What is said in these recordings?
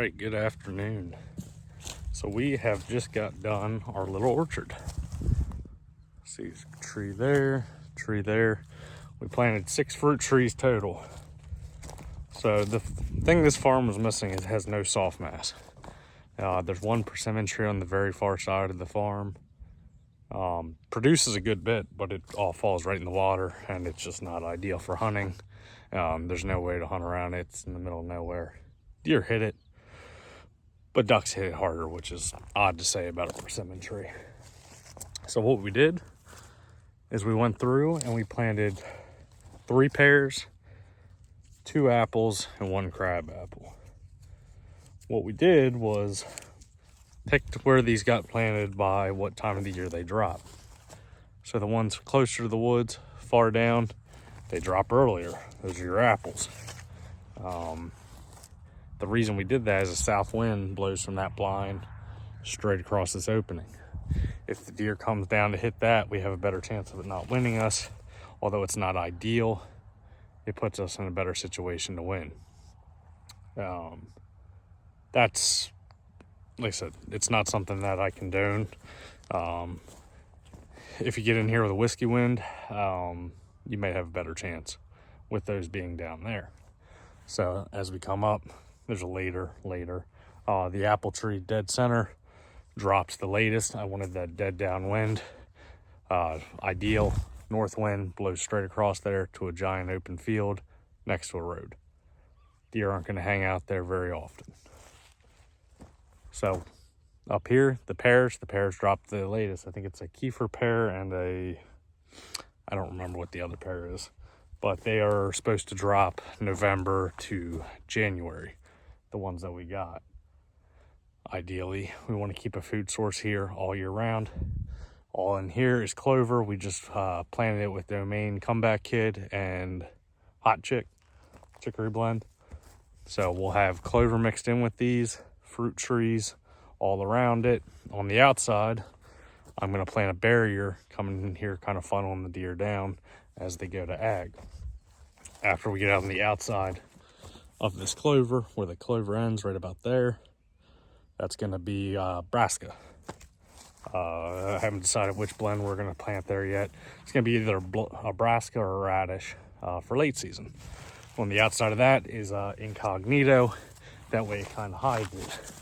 right, good afternoon. So we have just got done our little orchard. See, tree there, tree there. We planted 6 fruit trees total. So the thing this farm was missing is it has no soft mass. There's one persimmon tree on the very far side of the farm. Produces a good bit, but it all falls right in the water, and it's just not ideal for hunting. There's no way to hunt around it. It's in the middle of nowhere. Deer hit it, but ducks hit it harder, which is odd to say about a persimmon tree. So what we did is we went through and we planted 3 pears, 2 apples, and 1 crab apple. What we did was picked where these got planted by what time of the year they drop. So the ones closer to the woods, far down, they drop earlier. Those are your apples. The reason we did that is a south wind blows from that blind straight across this opening. If the deer comes down to hit that, we have a better chance of it not winning us. Although it's not ideal, it puts us in a better situation to win. That's, like I said, it's not something that I condone. If you get in here with a whiskey wind, you may have a better chance with those being down there. So as we come up, there's a later. The apple tree dead center drops the latest. I wanted that dead downwind. Ideal north wind blows straight across there to a giant open field next to a road. Deer aren't going to hang out there very often. So up here, the pears dropped the latest. I think it's a Kiefer pear and I don't remember what the other pear is, but they are supposed to drop November to January, the ones that we got. Ideally, we want to keep a food source here all year round. All in here is clover. We just planted it with Domain Comeback Kid and Hot Chicory blend. So we'll have clover mixed in with these fruit trees all around it. On the outside, I'm going to plant a barrier coming in here, kind of funneling the deer down as they go to ag. After we get out on the outside of this clover, where the clover ends right about there, that's going to be brassica. I haven't decided which blend we're going to plant there yet. It's going to be either a brassica or a radish for late season. On the outside of that is incognito. That way it kind of hides it.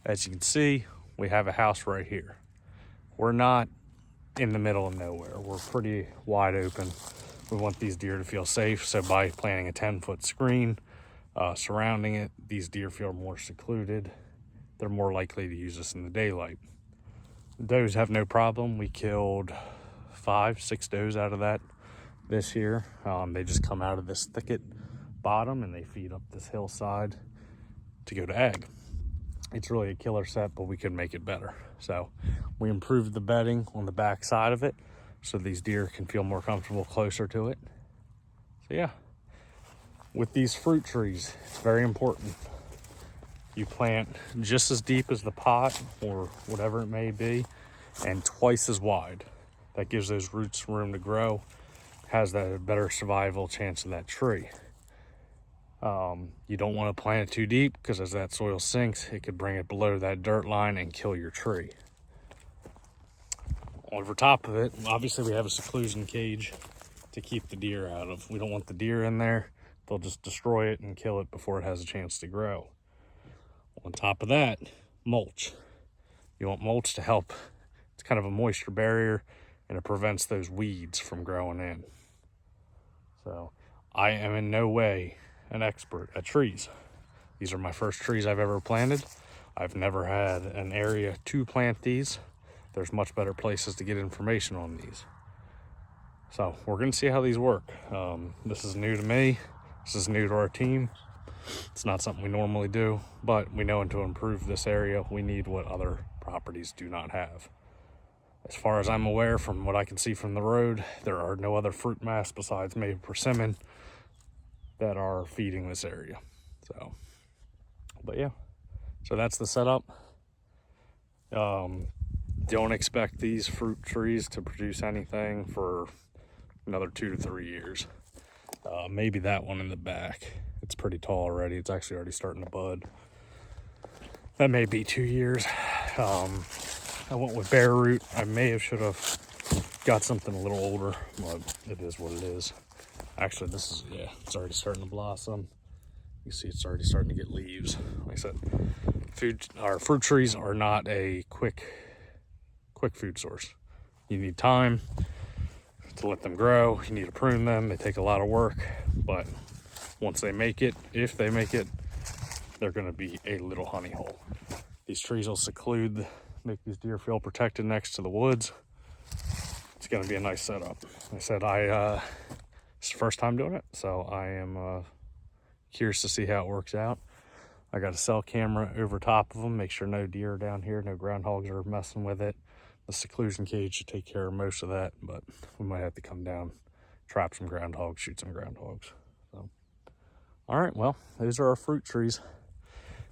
As you can see, we have a house right here. We're not in the middle of nowhere. We're pretty wide open. We want these deer to feel safe, so by planting a 10-foot screen surrounding it, these deer feel more secluded. They're more likely to use us in the daylight. The does have no problem. We killed 5-6 does out of that this year. They just come out of this thicket bottom and they feed up this hillside to go to ag. It's really a killer set, but we could make it better. So we improved the bedding on the back side of it so these deer can feel more comfortable closer to it. So yeah, with these fruit trees, it's very important. You plant just as deep as the pot or whatever it may be, and twice as wide. That gives those roots room to grow, has that better survival chance of that tree. You don't want to plant it too deep because as that soil sinks, it could bring it below that dirt line and kill your tree. Over top of it, obviously we have a seclusion cage to keep the deer out of. We don't want the deer in there. They'll just destroy it and kill it before it has a chance to grow. On top of that, mulch. You want mulch to help. It's kind of a moisture barrier and it prevents those weeds from growing in. So I am in no way an expert at trees. These are my first trees I've ever planted. I've never had an area to plant these. There's much better places to get information on these. So we're gonna see how these work. This is new to me. This is new to our team. It's not something we normally do, but we know to improve this area, we need what other properties do not have. As far as I'm aware, from what I can see from the road, there are no other fruit mass besides maybe persimmon that are feeding this area. So, but yeah, so that's the setup. Don't expect these fruit trees to produce anything for another 2 to 3 years. Maybe that one in the back. It's pretty tall already. It's actually already starting to bud. That may be 2 years. I went with bare root. I should have got something a little older, but it is what it is. Actually, this is, yeah, it's already starting to blossom. You see it's already starting to get leaves. Like I said, fruit trees are not a quick food source. You need time to let them grow. You need to prune them. They take a lot of work, but once they make it, if they make it, they're going to be a little honey hole. These trees will seclude, make these deer feel protected next to the woods. It's going to be a nice setup. Like I said, it's the first time doing it, so I am curious to see how it works out. I got a cell camera over top of them, make sure no deer are down here, no groundhogs are messing with it. The seclusion cage should take care of most of that, but we might have to come down, trap some groundhogs, shoot some groundhogs. So, all right, well, those are our fruit trees.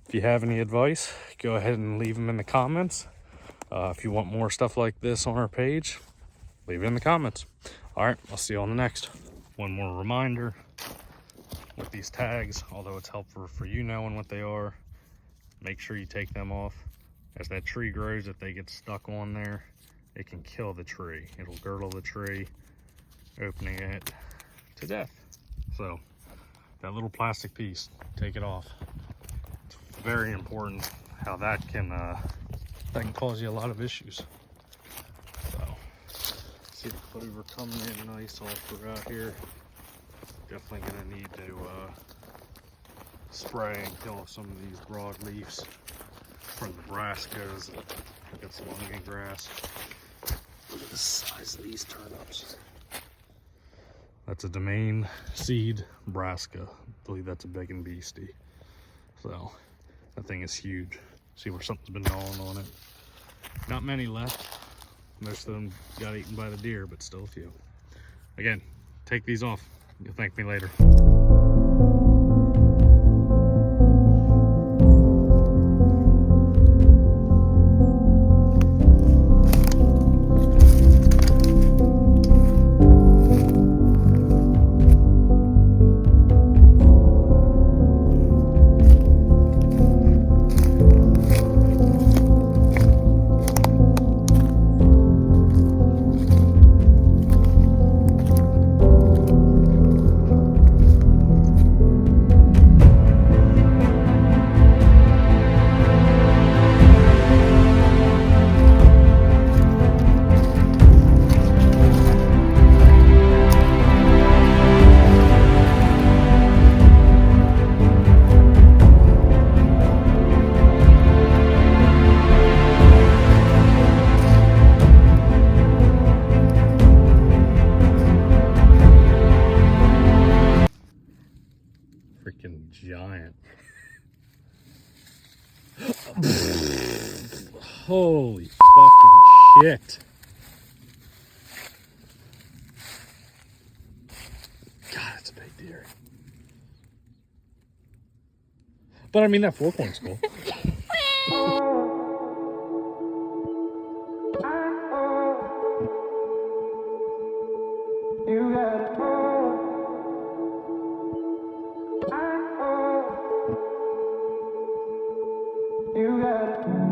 If you have any advice, go ahead and leave them in the comments. If you want more stuff like this on our page, leave it in the comments. All right, I'll see you on the next. One more reminder with these tags, although it's helpful for you knowing what they are, make sure you take them off. As that tree grows, if they get stuck on there, it can kill the tree. It'll girdle the tree, opening it to death. So that little plastic piece, take it off. It's very important how that can cause you a lot of issues. So see the clover coming in nice all throughout here. Definitely gonna need to spray and kill some of these broadleafs from the brassicas. Got some onion grass. Look at the size of these turnips. That's a domain seed brassica. I believe that's a big and beastie. So that thing is huge. See where something's been gnawing on it. Not many left. Most of them got eaten by the deer, but still a few. Again, take these off. You'll thank me later. Freaking giant. Holy fucking shit. God, it's a big deer. But I mean, that 4-point's cool.